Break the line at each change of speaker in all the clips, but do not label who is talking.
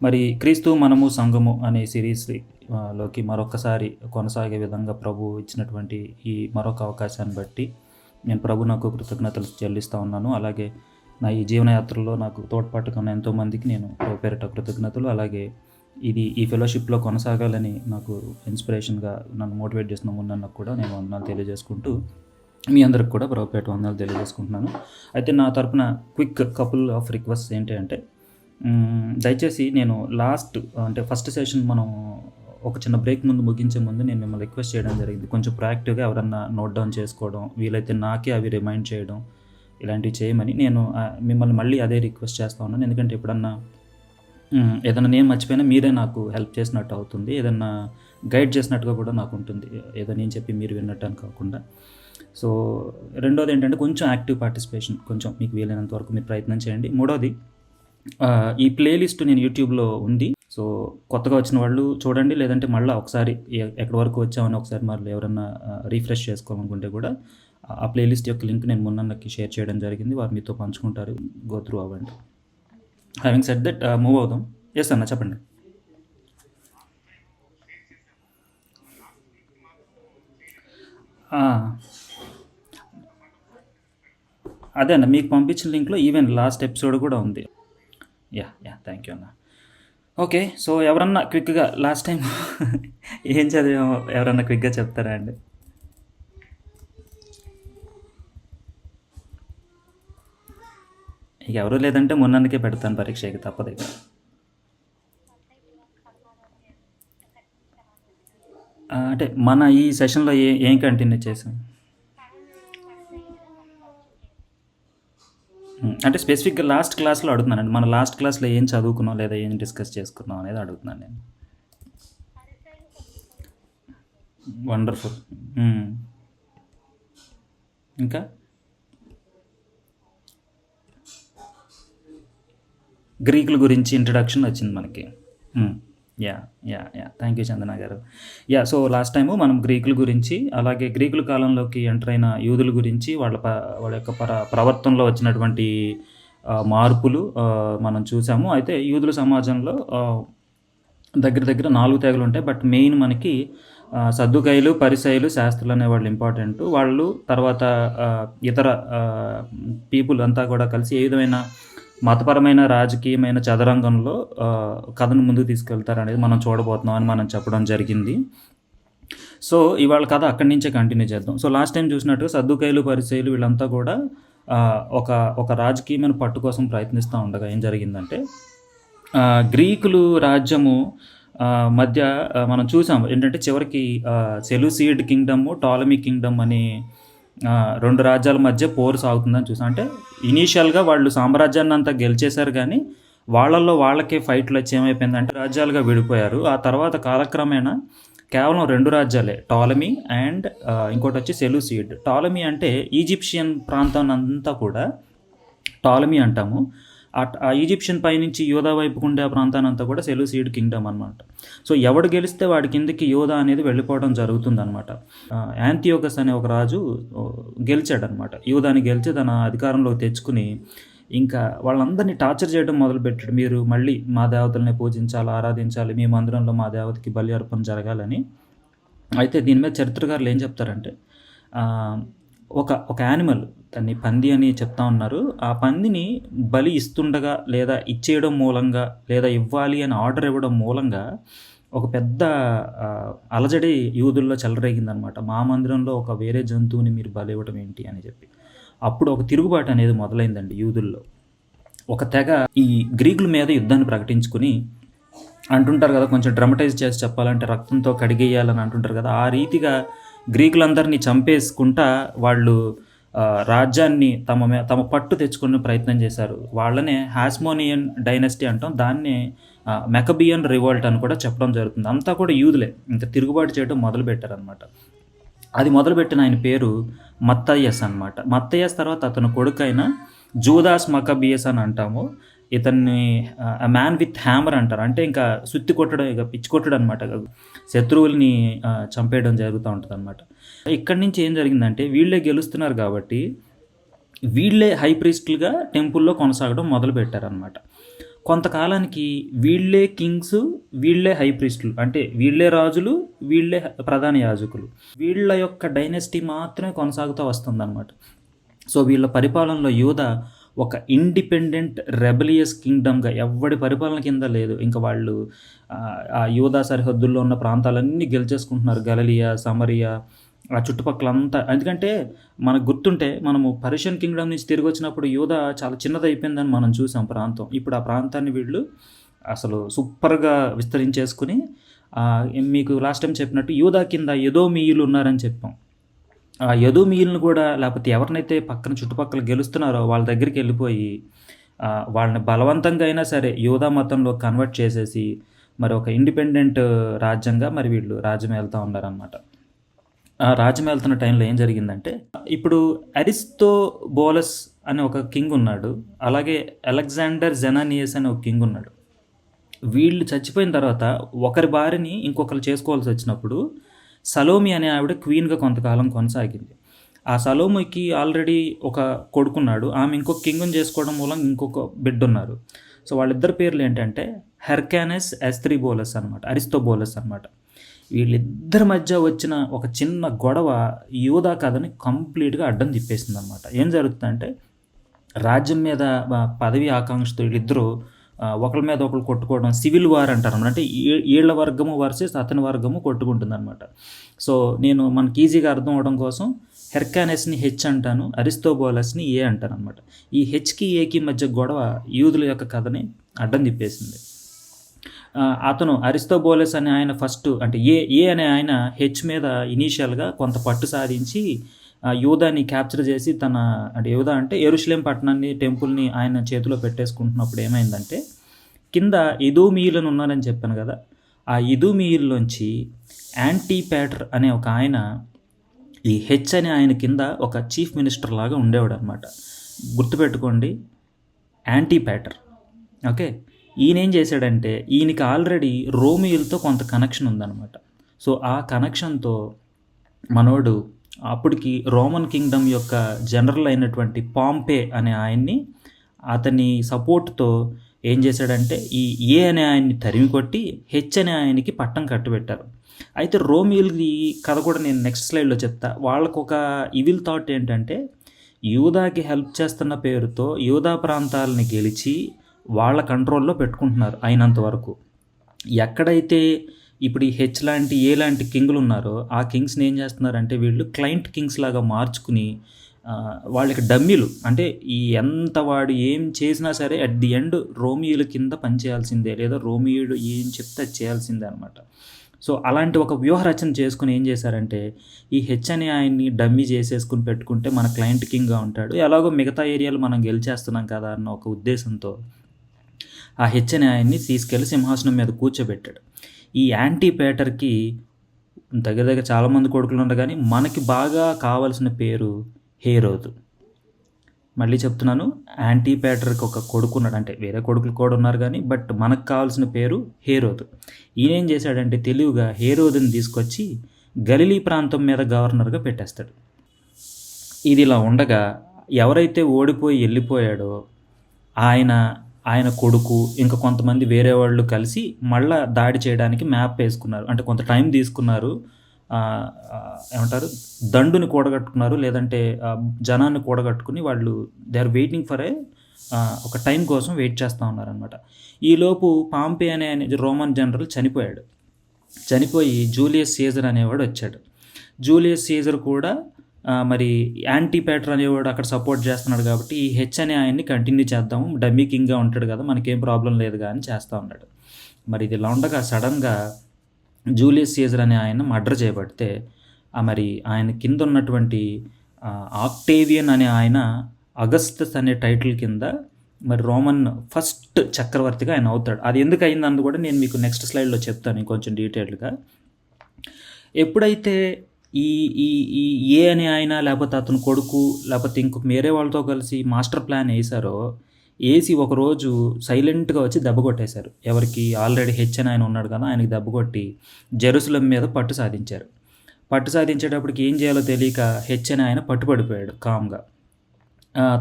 మరి క్రీస్తు మనము సంఘము అనే సిరీస్ లోకి మరొకసారి కొనసాగే విధంగా ప్రభు ఇచ్చినటువంటి ఈ మరొక అవకాశాన్ని బట్టి నేను ప్రభు నాకు కృతజ్ఞతలు చెల్లిస్తూ ఉన్నాను. అలాగే నా ఈ జీవనయాత్రలో నాకు తోడ్పాటుగా ఉన్న ఎంతోమందికి నేను ప్రభు పేరిట కృతజ్ఞతలు. అలాగే ఈ ఫెలోషిప్లో కొనసాగాలని నాకు ఇన్స్పిరేషన్గా నన్ను మోటివేట్ చేసిన ఉన్నకు కూడా నేను వందనాలు తెలియజేసుకుంటూ మీ అందరికి కూడా ప్రభు పేరిట వందనాలు తెలియజేసుకుంటున్నాను. అయితే నా తరపున క్విక్ కపుల్ ఆఫ్ రిక్వెస్ట్ ఏంటి అంటే, దయచేసి నేను అంటే ఫస్ట్ సెషన్ మనం ఒక చిన్న బ్రేక్ ముందు ముగించే ముందు నేను మిమ్మల్ని రిక్వెస్ట్ చేయడం జరిగింది. కొంచెం ప్రాక్టివ్గా ఎవరన్నా నోట్ డౌన్ చేసుకోవడం, వీలైతే నాకే అవి రిమైండ్ చేయడం, ఇలాంటివి చేయమని నేను మిమ్మల్ని మళ్ళీ అదే రిక్వెస్ట్ చేస్తూ ఉన్నాను. ఎందుకంటే ఎప్పుడన్నా ఏదైనా నేను మర్చిపోయినా మీరే నాకు హెల్ప్ చేసినట్టు అవుతుంది, ఏదన్నా గైడ్ చేసినట్టుగా కూడా నాకు ఉంటుంది, ఏదో నేను చెప్పి మీరు విన్నట్టు అని కాకుండా. సో రెండోది ఏంటంటే కొంచెం యాక్టివ్ పార్టిసిపేషన్, కొంచెం మీకు వీలైనంత వరకు మీరు ప్రయత్నం చేయండి. మూడోది, ఈ ప్లేలిస్ట్ నేను యూట్యూబ్లో ఉంది. సో కొత్తగా వచ్చిన వాళ్ళు చూడండి, లేదంటే మళ్ళీ ఒకసారి ఎక్కడి వరకు వచ్చామని ఒకసారి మళ్ళీ ఎవరన్నా రీఫ్రెష్ చేసుకోవాలనుకుంటే కూడా ఆ ప్లేలిస్ట్ యొక్క లింక్ నేను మొన్నకి షేర్ చేయడం జరిగింది, వారు మీతో పంచుకుంటారు, గో త్రూ అవ్వండి. హ్యావింగ్ సెడ్ దట్ మూవ్ అవుదాం. ఎస్ అన్న చెప్పండి. అదే అన్న, మీకు పంపించిన లింక్లో ఈవెన్ లాస్ట్ ఎపిసోడ్ కూడా ఉంది. థ్యాంక్ యూ అన్న. ఓకే, సో ఎవరన్నా క్విక్గా లాస్ట్ టైం ఏం చదివామో ఎవరన్నా క్విక్గా చెప్తారా అండి? ఇక ఎవరు లేదంటే మొన్నకే పెడతాను పరీక్షకి, తప్పదు ఇక. అంటే మన ఈ సెషన్లో ఏం కంటిన్యూ చేసాం అంటే స్పెసిఫిక్గా లాస్ట్ క్లాస్లో అడుగుతున్నానండి. మన లాస్ట్ క్లాస్లో ఏం చదువుకున్నాం లేదా ఏం డిస్కస్ చేసుకున్నాం అనేది అడుగుతున్నాను నేను. వండర్ఫుల్. ఇంకా గ్రీకుల గురించి ఇంట్రడక్షన్ వచ్చింది మనకి. థ్యాంక్ యూ చందన గారు. సో లాస్ట్ టైము మనం గ్రీకుల గురించి, అలాగే గ్రీకుల కాలంలోకి ఎంటర్ అయిన యూదుల గురించి, వాళ్ళ యొక్క ప్రవర్తనలో వచ్చినటువంటి మార్పులు మనం చూసాము. అయితే యూదుల సమాజంలో దగ్గర దగ్గర 4 తెగలు ఉంటాయి. బట్ మెయిన్ మనకి సద్దుకైలు, పరిసయులు, శాస్త్రులు అనేవాళ్ళు ఇంపార్టెంట్. వాళ్ళు తర్వాత ఇతర పీపుల్ అంతా కూడా కలిసి ఏ విధమైన మతపరమైన, రాజకీయమైన చదరంగంలో కథను ముందుకు తీసుకెళ్తారు అనేది మనం చూడబోతున్నాం అని మనం చెప్పడం జరిగింది. సో ఇవాళ కథ అక్కడి నుంచే కంటిన్యూ చేద్దాం. సో లాస్ట్ టైం చూసినట్టుగా సద్దుకైలు, పరిసయులు వీళ్ళంతా కూడా ఒక రాజకీయమైన పట్టు కోసం ప్రయత్నిస్తూ ఉండగా ఏం జరిగిందంటే, గ్రీకులు రాజ్యము మధ్య మనం చూసాం ఏంటంటే చివరికి సెలూసిడ్ కింగ్డమ్, టాలమీ కింగ్డమ్ అని 2 రాజ్యాల మధ్య పోరు సాగుతుందని చూసాం. అంటే ఇనీషియల్గా వాళ్ళు సామ్రాజ్యాన్ని అంతా గెలిచేశారు, కానీ వాళ్ళకే ఫైట్లు వచ్చి ఏమైపోయిందంటే రాజ్యాలుగా విడిపోయారు. ఆ తర్వాత కాలక్రమేణా కేవలం 2 రాజ్యాలే, టాలమీ అండ్ ఇంకోటి వచ్చి సెలూసిడ్. టాలమీ అంటే ఈజిప్షియన్ ప్రాంతాన్ని అంతా కూడా టాలమీ అంటాము. ఆ ఈజిప్షియన్ పైనుంచి యోధా వైపుకు ఉండే ఆ ప్రాంతాన్ని అంతా కూడా సెలూసిడ్ కింగ్డమ్ అనమాట. సో ఎవడు గెలిస్తే వాడి కిందకి యోధా అనేది వెళ్ళిపోవడం జరుగుతుంది అనమాట. యాంతియోకస్ అనే ఒక రాజు గెలిచాడనమాట. యోధాని గెలిచి తన అధికారంలోకి తెచ్చుకుని ఇంకా వాళ్ళందరినీ టార్చర్ చేయడం మొదలుపెట్టాడు. మీరు మళ్ళీ మా దేవతల్ని పూజించాలి, ఆరాధించాలి, మీ మందిరంలో మా దేవతకి బలి అర్పణ జరగాలని. అయితే దీని మీద చరిత్రకారులు ఏం చెప్తారంటే, ఒక యానిమల్, దాన్ని పంది అని చెప్తా ఉన్నారు, ఆ పందిని బలి ఇస్తుండగా లేదా ఇచ్చేయడం మూలంగా లేదా ఇవ్వాలి అని ఆర్డర్ ఇవ్వడం మూలంగా ఒక పెద్ద అలజడి యూదుల్లో చెలరేగిందనమాట. మా మందిరంలో ఒక వేరే జంతువుని మీరు బలి ఇవ్వడం ఏంటి అని చెప్పి. అప్పుడు ఒక తిరుగుబాటు అనేది మొదలైందండి యూదుల్లో. ఒక తెగ ఈ గ్రీకుల మీద యుద్ధాన్ని ప్రకటించుకుని అంటుంటారు కదా, కొంచెం డ్రమటైజ్ చేసి చెప్పాలంటే రక్తంతో కడిగేయాలని అంటుంటారు కదా, ఆ రీతిగా గ్రీకులందరినీ చంపేసుకుంటా వాళ్ళు రాజ్యాన్ని తమ పట్టు తెచ్చుకునే ప్రయత్నం చేశారు. వాళ్ళనే హాస్మోనియన్ డైనస్టీ అంటాం, దాన్ని మెకబియన్ రివోల్ట్ అని కూడా చెప్పడం జరుగుతుంది. అంతా కూడా యూదులే ఇంకా తిరుగుబాటు చేయడం మొదలుపెట్టారనమాట. అది మొదలుపెట్టిన ఆయన పేరు మత్తయ్యస్ అనమాట. మత్తయ్యస్ తర్వాత అతను కొడుకైన జూదాస్ మకబియస్ అని అంటాము. ఇతన్ని మ్యాన్ విత్ హ్యామర్ అంటారు. అంటే ఇంకా సుత్తి కొట్టడం, ఇక పిచ్చి కొట్టడం అనమాట, శత్రువుల్ని చంపేయడం జరుగుతూ ఉంటుంది అనమాట. ఇక్కడి నుంచి ఏం జరిగిందంటే, వీళ్ళే గెలుస్తున్నారు కాబట్టి వీళ్ళే హై ప్రీస్టులుగా టెంపుల్లో కొనసాగడం మొదలు పెట్టారనమాట. కొంతకాలానికి వీళ్ళే కింగ్స్, వీళ్ళే హై ప్రీస్టులు. అంటే వీళ్ళే రాజులు, వీళ్ళే ప్రధాన యాజకులు. వీళ్ళ యొక్క డైనెస్టీ మాత్రమే కొనసాగుతూ వస్తుందన్నమాట. సో వీళ్ళ పరిపాలనలో యూదా ఒక ఇండిపెండెంట్ రెబలియస్ కింగ్డమ్గా ఎవ్వడి పరిపాలన కింద లేదు. ఇంకా వాళ్ళు ఆ యూదా సరిహద్దుల్లో ఉన్న ప్రాంతాలన్నీ గెలిచేసుకుంటున్నారు. గలిలియా, సమరియా, ఆ చుట్టుపక్కలంతా. ఎందుకంటే మనకు గుర్తుంటే మనము పర్షియన్ కింగ్డమ్ నుంచి తిరిగి వచ్చినప్పుడు యూదా చాలా చిన్నదైపోయిందని మనం చూసాం ప్రాంతం. ఇప్పుడు ఆ ప్రాంతాన్ని వీళ్ళు అసలు సూపర్గా విస్తరించేసుకుని, మీకు లాస్ట్ టైం చెప్పినట్టు యూదా కింద ఎదోమీయులు ఉన్నారని చెప్పాం. ఆ ఎదోమీయులను కూడా, లేకపోతే ఎవరినైతే పక్కన చుట్టుపక్కల గెలుస్తున్నారో వాళ్ళ దగ్గరికి వెళ్ళిపోయి వాళ్ళని బలవంతంగా అయినా సరే యూదా మతంలో కన్వర్ట్ చేసేసి మరి ఒక ఇండిపెండెంట్ రాజ్యంగా మరి వీళ్ళు రాజ్యం వెళ్తూ ఉన్నారనమాట. ఆ రాజ్యం వెళ్తున్న టైంలో ఏం జరిగిందంటే, ఇప్పుడు అరిస్తోబోలస్ అనే ఒక కింగ్ ఉన్నాడు, అలాగే అలెగ్జాండర్ జెనానియస్ అనే ఒక కింగ్ ఉన్నాడు. వీళ్ళు చచ్చిపోయిన తర్వాత ఒకరి భార్యని ఇంకొకరు చేసుకోవాల్సి వచ్చినప్పుడు సలోమి అనే ఆవిడ క్వీన్గా కొంతకాలం కొనసాగింది. ఆ సలోమికి ఆల్రెడీ ఒక కొడుకున్నాడు, ఆమె ఇంకొక కింగ్ని చేసుకోవడం మూలం ఇంకొక బిడ్డ ఉన్నారు. సో వాళ్ళిద్దరి పేర్లు ఏంటంటే హెర్కానెస్ ఎస్త్రిబోలస్ అనమాట, అరిస్తోబోలస్ అనమాట. వీళ్ళిద్దరి మధ్య వచ్చిన ఒక చిన్న గొడవ యూదా కథని కంప్లీట్గా అడ్డం తిప్పేసింది అనమాట. ఏం జరుగుతుందంటే, రాజ్యం మీద పదవి ఆకాంక్షతో వీళ్ళిద్దరూ ఒకరి మీద ఒకరు కొట్టుకోవడం, సివిల్ వార్ అంటారు అనమాట. అంటే వీళ్ళ వర్గము వర్సెస్ అతని వర్గము కొట్టుకుంటుంది అనమాట. సో నేను మనకి ఈజీగా అర్థం అవడం కోసం హెర్కానెస్ని హెచ్ అంటాను, అరిస్తోబోలస్ని ఏ అంటాను అనమాట. ఈ హెచ్కి ఏకి మధ్య గొడవ యూదుల యొక్క కథని అడ్డం తిప్పేసింది. అతను అరిస్తోబోలస్ అనే ఆయన ఫస్ట్, అంటే ఏ అనే ఆయన హెచ్ మీద ఇనీషియల్గా కొంత పట్టు సాధించి యూదాని క్యాప్చర్ చేసి అంటే యూదా అంటే యెరూషలేం పట్టణాన్ని, టెంపుల్ని ఆయన చేతిలో పెట్టేసుకుంటున్నప్పుడు ఏమైందంటే, కింద ఎదోమీయులను ఉన్నారని చెప్పాను కదా, ఆ ఎదోమీయుల్లోంచి యాంటీపేటర్ అనే ఒక ఆయన ఈ హెచ్ అనే ఆయన కింద ఒక చీఫ్ మినిస్టర్ లాగా ఉండేవాడు అనమాట. గుర్తుపెట్టుకోండి, యాంటీపేటర్. ఓకే, ఈయన ఏం చేశాడంటే, ఈయనకి ఆల్రెడీ రోమియోలతో కొంత కనెక్షన్ ఉందన్నమాట. సో ఆ కనెక్షన్తో మనోడు అప్పటికి రోమన్ కింగ్డమ్ యొక్క జనరల్ అయినటువంటి పాంపే అనే ఆయన్ని, అతని సపోర్ట్తో ఏం చేశాడంటే ఈ ఏ అనే ఆయన్ని తరిమి కొట్టి హెచ్ అనే ఆయనకి పట్టం కట్టుబెట్టారు. అయితే రోమియోలది కథ కూడా నేను నెక్స్ట్ స్లైడ్లో చెప్తా. వాళ్ళకు ఒక ఇవిల్ థాట్ ఏంటంటే, యూదాకి హెల్ప్ చేస్తున్న పేరుతో యూదా ప్రాంతాలని గెలిచి వాళ్ళ కంట్రోల్లో పెట్టుకుంటున్నారు అయినంత వరకు. ఎక్కడైతే ఇప్పుడు ఈ హెచ్ లాంటి ఏ లాంటి కింగ్లు ఉన్నారో ఆ కింగ్స్ని ఏం చేస్తున్నారంటే వీళ్ళు క్లయింట్ కింగ్స్ లాగా మార్చుకుని వాళ్ళకి డమ్మీలు, అంటే ఎంత వాడు ఏం చేసినా సరే అట్ ది ఎండ్ రోమియోల కింద పనిచేయాల్సిందే, లేదా రోమియోడు ఏం చెప్తే అది చేయాల్సిందే అనమాట. సో అలాంటి ఒక వ్యూహరచన చేసుకుని ఏం చేశారంటే, ఈ హెచ్ అనే ఆయన్ని డమ్మీ చేసేసుకుని పెట్టుకుంటే మన క్లయింట్ కింగ్గా ఉంటాడు, ఎలాగో మిగతా ఏరియాలు మనం గెలిచేస్తున్నాం కదా అన్న ఒక ఉద్దేశంతో ఆ హెచ్ అనే ఆయన్ని తీసుకెళ్ళి సింహాసనం మీద కూర్చోబెట్టాడు. ఈ యాంటీపేటర్కి దగ్గర చాలామంది కొడుకులు ఉన్నారు, కానీ మనకి బాగా కావాల్సిన పేరు హేరోదు. మళ్ళీ చెప్తున్నాను, యాంటీపేటర్కి ఒక కొడుకు ఉన్నాడు, అంటే వేరే కొడుకులు కూడా ఉన్నారు కానీ బట్ మనకు కావాల్సిన పేరు హేరోదు. ఈయన ఏం చేశాడంటే తెలివిగా హేరోదుని తీసుకొచ్చి గలిలీ ప్రాంతం మీద గవర్నర్గా పెట్టేస్తాడు. ఇది ఇలా ఉండగా ఎవరైతే ఓడిపోయి వెళ్ళిపోయాడో ఆయన కొడుకు ఇంకా కొంతమంది వేరే వాళ్ళు కలిసి మళ్ళా దాడి చేయడానికి మ్యాప్ వేసుకున్నారు. అంటే కొంత టైం తీసుకున్నారు, ఏమంటారు, దండుని కూడగట్టుకున్నారు, లేదంటే జనాన్ని కూడగట్టుకుని వాళ్ళు దే ఆర్ వెయిటింగ్ ఫర్ ఒక టైం కోసం వెయిట్ చేస్తూ ఉన్నారనమాట. ఈలోపు పాంపే అనే రోమన్ జనరల్ చనిపోయి జూలియస్ సీజర్ అనేవాడు వచ్చాడు. జూలియస్ సీజర్ కూడా మరి యాంటీపేటర్ అనేవాడు అక్కడ సపోర్ట్ చేస్తున్నాడు కాబట్టి ఈ హెచ్ అనే ఆయన్ని కంటిన్యూ చేద్దాము, డమ్మీ కింగ్గా ఉంటాడు కదా, మనకేం ప్రాబ్లం లేదు కానీ చేస్తూ ఉన్నాడు. మరి ఇది ఇలా ఉండగా సడన్గా జూలియస్ సీజర్ అనే ఆయన మర్డర్ చేయబడితే మరి ఆయన కింద ఉన్నటువంటి ఆక్టేవియన్ అనే ఆయన అగస్తస్ అనే టైటిల్ కింద మరి రోమన్ ఫస్ట్ చక్రవర్తిగా ఆయన అవుతాడు. అది ఎందుకు అయిందని కూడా నేను మీకు నెక్స్ట్ స్లైడ్లో చెప్తాను కొంచెం డీటెయిల్గా. ఎప్పుడైతే ఈ ఈ ఏ అనే ఆయన లేకపోతే అతను కొడుకు లేకపోతే ఇంకొక వేరే వాళ్ళతో కలిసి మాస్టర్ ప్లాన్ వేశారో, వేసి ఒకరోజు సైలెంట్గా వచ్చి దెబ్బ కొట్టేశారు. ఎవరికి ఆల్రెడీ హెచ్ అని ఆయన ఉన్నాడు కదా, ఆయనకి దెబ్బ కొట్టి జెరూసలేం మీద పట్టు సాధించారు. పట్టు సాధించేటప్పటికి ఏం చేయాలో తెలియక హెచ్ అని ఆయన పట్టుపడిపోయాడు కామ్గా.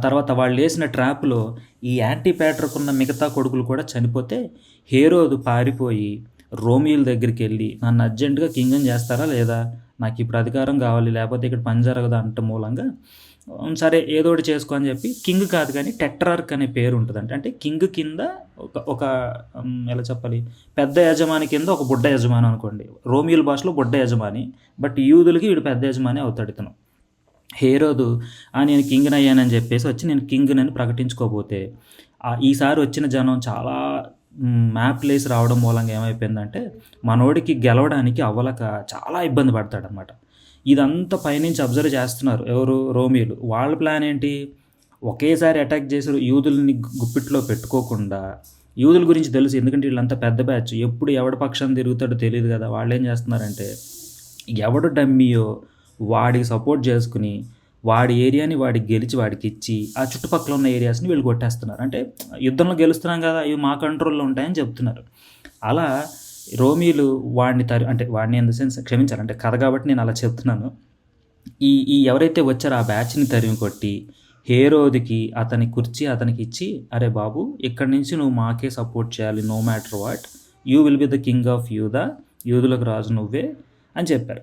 తర్వాత వాళ్ళేసిన ట్రాప్‌లో ఈ యాంటిపేటర్‌కున్న మిగతా కొడుకులు కూడా చనిపోతే, హేరోదు పారిపోయి రోమియోల దగ్గరికెళ్ళి నన్ను అర్జెంట్‌గా కింగ్‌ని చేస్తారా లేదా? నాకిప్పుడు అధికారం కావాలి లేపోతే ఇక్కడ పని జరగదు అనటం మూలంగా సరే ఏదో ఒకటి చేసుకో అని చెప్పి కింగ్ కాదు కానీ టెట్రార్క్ అనే పేరు ఉంటదంట. అంటే కింగ్ కింద ఒక ఒక ఎలా చెప్పాలి? పెద్ద యజమాని కింద ఒక బుడ్డ యజమాని అనుకోండి. రోమియోల భాషలో బుడ్డ యజమాని. బట్ యూదులకి వీడు పెద్ద యజమాని అవుతాడు ఇతను. హేరోదు నేను కింగ్‌ని అయ్యానని చెప్పేసి వచ్చి నేను కింగ్‌నని ప్రకటించుకోబోతే, ఈసారి వచ్చిన జనం చాలా మ్యాప్‌లేసి రావడం మూలంగా ఏమైపోయిందంటే, మనోడికి గెలవడానికి అవ్వలక చాలా ఇబ్బంది పడతాడనమాట. ఇదంతా పైనుంచి అబ్జర్వ్ చేస్తున్నారు ఎవరు? రోమియోలు. వాళ్ళ ప్లాన్ ఏంటి? ఒకేసారి అటాక్ చేసి యూదుల్ని గుప్పిట్లో పెట్టుకోకుండా, యూదుల గురించి తెలుసు ఎందుకంటే వీళ్ళంతా పెద్ద బ్యాచ్. ఎప్పుడు ఎవడి పక్షాన తిరుగుతాడో తెలీదు కదా! వాళ్ళేం చేస్తున్నారంటే, ఎవడు డమ్మీయో వాడికి సపోర్ట్ చేసుకుని, వాడి ఏరియాని వాడికి గెలిచి వాడికిచ్చి, ఆ చుట్టుపక్కల ఉన్న ఏరియాస్‌ని వీళ్ళు కొట్టేస్తున్నారు. అంటే యుద్ధంలో గెలుస్తున్నాం కదా! ఇవి మా కంట్రోల్‌లో ఉంటాయని చెప్తున్నారు. అలా రోమీలు వాడిని అంటే వాడిని ఇన్ ద సెన్స్ క్షమించాలి. అంటే కథ కాబట్టి నేను అలా చెప్తున్నాను. ఈ ఈ ఎవరైతే వచ్చారో ఆ బ్యాచ్‌ని తరిమి కొట్టి, హేరోదికి అతని కుర్చీ అతనికిచ్చి, "అరే బాబు! ఇక్కడి నుంచి నువ్వు మాకే సపోర్ట్ చేయాలి no matter what. You will be the king of Judah. యూదులకు రాజు నువ్వే" అని చెప్పారు.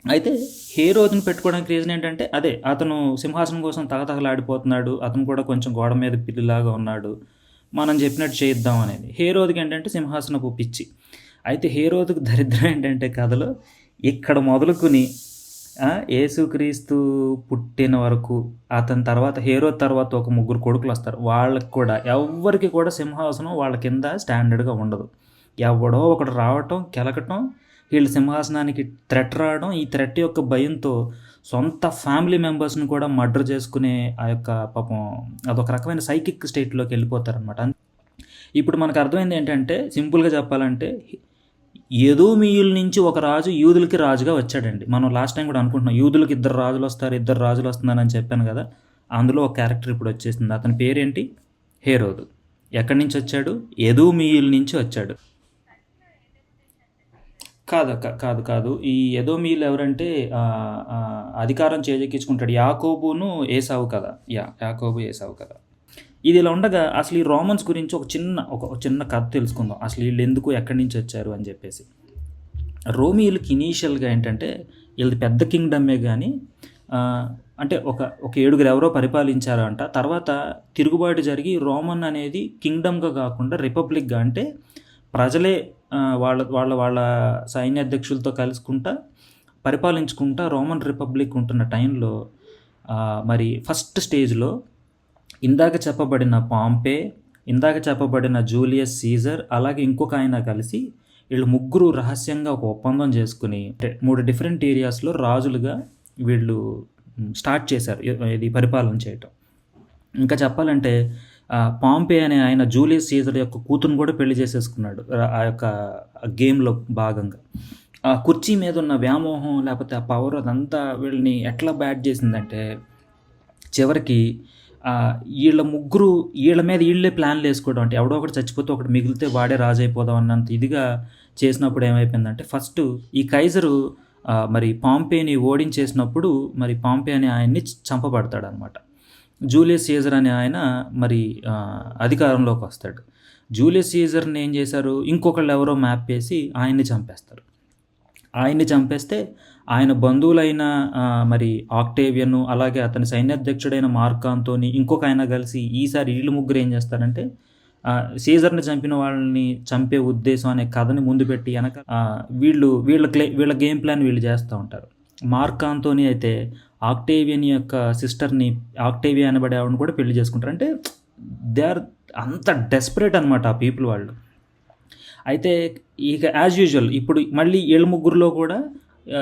అయితే హేరోదుని పెట్టుకోవడానికి రీజన్ ఏంటంటే అదే అతను సింహాసనం కోసం తగతగలాడిపోతున్నాడు. అతను కూడా కొంచెం గోడ మీద పిల్లిలాగా ఉన్నాడు. మనం చెప్పినట్టు చేయిద్దాం అనేది. హేరోదుకి ఏంటంటే సింహాసనపు పిచ్చి. అయితే హేరోదుకి దరిద్రం ఏంటంటే కథలో ఇక్కడ మొదలుకొని యేసుక్రీస్తు పుట్టిన వరకు అతని తర్వాత హేరోద్ తర్వాత ఒక ముగ్గురు కొడుకులు వస్తారు. వాళ్ళకి కూడా ఎవ్వరికి కూడా సింహాసనం వాళ్ళ కింద స్టాండర్డ్‌గా ఉండదు. ఎవడో ఒకడు రావటం, కెలకటం, వీళ్ళు సింహాసనానికి థ్రెట్ రావడం, ఈ థ్రెట్ యొక్క భయంతో సొంత ఫ్యామిలీ మెంబర్స్‌ని కూడా మర్డర్ చేసుకునే ఆ యొక్క పాపం అదొక రకమైన సైకిక్ స్టేట్‌లోకి వెళ్ళిపోతారనమాట. ఇప్పుడు మనకు అర్థమైంది ఏంటంటే సింపుల్‌గా చెప్పాలంటే ఎదోమీయుల నుంచి ఒక రాజు యూదులకి రాజుగా వచ్చాడండి. మనం లాస్ట్ టైం కూడా అనుకుంటున్నాం యూదులకి ఇద్దరు రాజులు వస్తున్నారని చెప్పాను కదా! అందులో ఒక క్యారెక్టర్ ఇప్పుడు వచ్చేసింది. అతని పేరేంటి? హేరోదు. ఎక్కడి నుంచి వచ్చాడు? ఎదోమీయుల నుంచి వచ్చాడు. కాదు. ఈ ఎదోమీయులు ఎవరంటే అధికారం చేజెక్కించుకుంటాడు. యాకోబును ఏసావు కదా! యాకోబు ఏసావు కదా! ఇది ఇలా ఉండగా అసలు ఈ రోమన్స్ గురించి ఒక చిన్న కథ తెలుసుకుందాం. అసలు వీళ్ళు ఎందుకు ఎక్కడి నుంచి వచ్చారు అని చెప్పేసి. రోమియోలకి ఇనీషియల్‌గా ఏంటంటే వీళ్ళది పెద్ద కింగ్డమే గానీ అంటే ఒక ఏడుగురు ఎవరో పరిపాలించారంట. తర్వాత తిరుగుబాటు జరిగి రోమన్ అనేది కింగ్డమ్‌గా కాకుండా రిపబ్లిక్‌గా అంటే ప్రజలే వాళ్ళ సైన్యాధ్యక్షులతో కలుసుకుంటా పరిపాలించుకుంటా రోమన్ రిపబ్లిక్ ఉంటున్న టైంలో మరి ఫస్ట్ స్టేజ్‌లో ఇందాక చెప్పబడిన పాంపే, ఇందాక చెప్పబడిన జూలియస్ సీజర్ అలాగే ఇంకొక ఆయన కలిసి వీళ్ళు ముగ్గురు రహస్యంగా ఒక ఒప్పందం చేసుకుని 3 డిఫరెంట్ ఏరియాస్‌లో రాజులుగా వీళ్ళు స్టార్ట్ చేశారు ఇది పరిపాలన చేయటం. ఇంకా చెప్పాలంటే పాంపే అనే ఆయన జూలియస్ సీజర్ యొక్క కూతురుని కూడా పెళ్లి చేసేసుకున్నాడు ఆ యొక్క గేమ్‌లో భాగంగా. ఆ కుర్చీ మీద ఉన్న వ్యామోహం లేకపోతే ఆ పవర్ అదంతా వీళ్ళని ఎట్లా బ్యాడ్ చేసిందంటే చివరికి వీళ్ళ మీద వీళ్ళే ప్లాన్లు వేసుకోవడం. అంటే ఎవడో ఒకటి చచ్చిపోతే ఒకటి మిగిలితే వాడే రాజు అయిపోదాం అన్నంత ఇదిగా చేసినప్పుడు ఏమైపోయిందంటే ఫస్ట్ ఈ కైజరు మరి పాంపేని ఓడించేసినప్పుడు మరి పాంపే అనే ఆయన్ని చంపబడతాడనమాట. జూలియస్ సీజర్ అనే ఆయన మరి అధికారంలోకి వస్తాడు. జూలియస్ సీజర్ని ఏం చేశారు? ఇంకొకళ్ళు ఎవరో మ్యాప్ వేసి ఆయన్ని చంపేస్తారు. ఆయన్ని చంపేస్తే ఆయన బంధువులైన మరి ఆక్టేవియన్ అలాగే అతని సైన్యాధ్యక్షుడైన మార్క్ ఆంటోనీ ఇంకొక ఆయన కలిసి ఈసారి వీళ్ళు ముగ్గురు ఏం చేస్తారంటే సీజర్ని చంపిన వాళ్ళని చంపే ఉద్దేశం అనే కథని ముందు పెట్టి వెనక వీళ్ళ గేమ్ ప్లాన్ వీళ్ళు చేస్తూ ఉంటారు. మార్క్ ఆంటోనీ అయితే ఆక్టేవియన్ యొక్క సిస్టర్ని ఆక్టేవియా అనబడే ఆవిడని కూడా పెళ్లి చేసుకుంటారు. అంటే దే ఆర్ అంత డెస్పరేట్ అనమాట ఆ పీపుల్ వాళ్ళు. అయితే ఇక యాజ్ యూజువల్ ఇప్పుడు మళ్ళీ వీళ్ళ ముగ్గురులో కూడా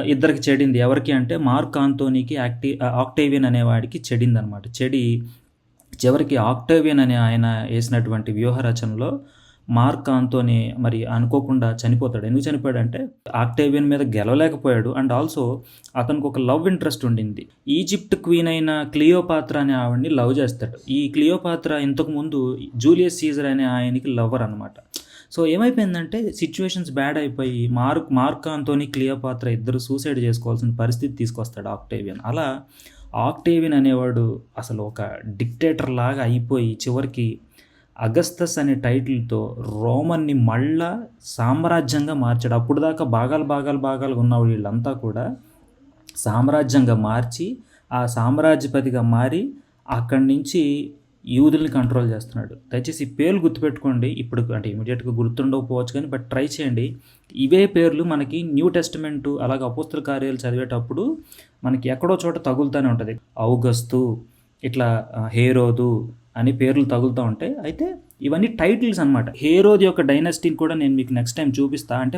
ఇద్దరికి చెడింది. ఎవరికి అంటే మార్క్ ఆంటోనీకి ఆక్టేవియన్ అనేవాడికి చెడిందనమాట. చెడి చివరికి ఆక్టేవియన్ అనే ఆయన వేసినటువంటి వ్యూహ రచనలో మార్క్ ఆంటోనీ మరి అనుకోకుండా చనిపోతాడు. ఎందుకు చనిపోయాడంటే ఆక్టేవియన్ మీద గెలవలేకపోయాడు. అండ్ ఆల్సో అతనికి ఒక లవ్ ఇంట్రెస్ట్ ఉండింది. ఈజిప్ట్ క్వీన్ అయిన క్లియోపాత్రా అనే ఆవిడ్ని లవ్ చేస్తాడు. ఈ క్లియోపాత్రా ఇంతకుముందు జూలియస్ సీజర్ అనే ఆయనకి లవర్ అనమాట. సో ఏమైపోయిందంటే సిచ్యువేషన్స్ బ్యాడ్ అయిపోయి మార్క్ ఆంటోనీ క్లియోపాత్రా ఇద్దరు సూసైడ్ చేసుకోవాల్సిన పరిస్థితి తీసుకొస్తాడు ఆక్టేవియన్. అలా ఆక్టేవియన్ అనేవాడు అసలు ఒక డిక్టేటర్ లాగా అయిపోయి చివరికి అగస్తస్ అనే టైటిల్‌తో రోమన్‌ని మళ్ళా సామ్రాజ్యంగా మార్చాడు. అప్పుడు దాకా భాగాలుగా ఉన్న వీళ్ళంతా కూడా సామ్రాజ్యంగా మార్చి, ఆ సామ్రాజ్యపతిగా మారి అక్కడి నుంచి యూదుల్ని కంట్రోల్ చేస్తున్నాడు. దయచేసి ఈ పేర్లు గుర్తుపెట్టుకోండి. ఇప్పుడు అంటే ఇమ్మీడియేట్‌గా గుర్తుండకపోవచ్చు కానీ బట్ ట్రై చేయండి. ఇవే పేర్లు మనకి న్యూ టెస్టమెంటు అలాగే అపోస్తల కార్యాలు చదివేటప్పుడు మనకి ఎక్కడో చోట తగులుతూనే ఉంటది. ఔగస్తు, ఇట్లా హేరోదు అని పేర్లు తగులుతూ ఉంటాయి. అయితే ఇవన్నీ టైటిల్స్ అనమాట. హేరోది యొక్క డైనస్టీని కూడా నేను మీకు నెక్స్ట్ టైం చూపిస్తా. అంటే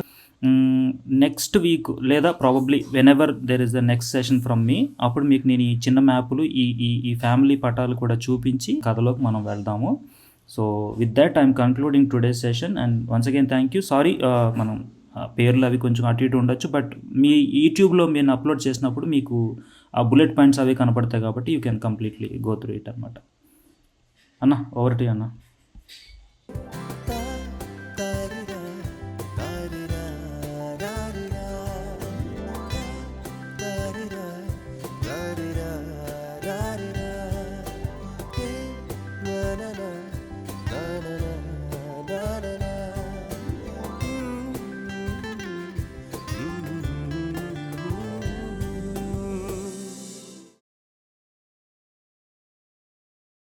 నెక్స్ట్ వీక్ లేదా probably whenever there is the next session from మీ, అప్పుడు మీకు నేను ఈ చిన్న మ్యాపులు ఈ ఈ ఈ ఫ్యామిలీ పటాలు కూడా చూపించి కథలోకి మనం వెళ్దాము. So with that I'm concluding today's session and once again thank you. Sorry మనం పేర్లు అవి కొంచెం అటు ఇటు ఉండొచ్చు, బట్ మీ యూట్యూబ్లో మీరు అప్లోడ్ చేసినప్పుడు మీకు ఆ బుల్లెట్ పాయింట్స్ అవి కనపడతాయి కాబట్టి you can completely go through it అనమాట. అన్న ఓవర్ టు అన్న.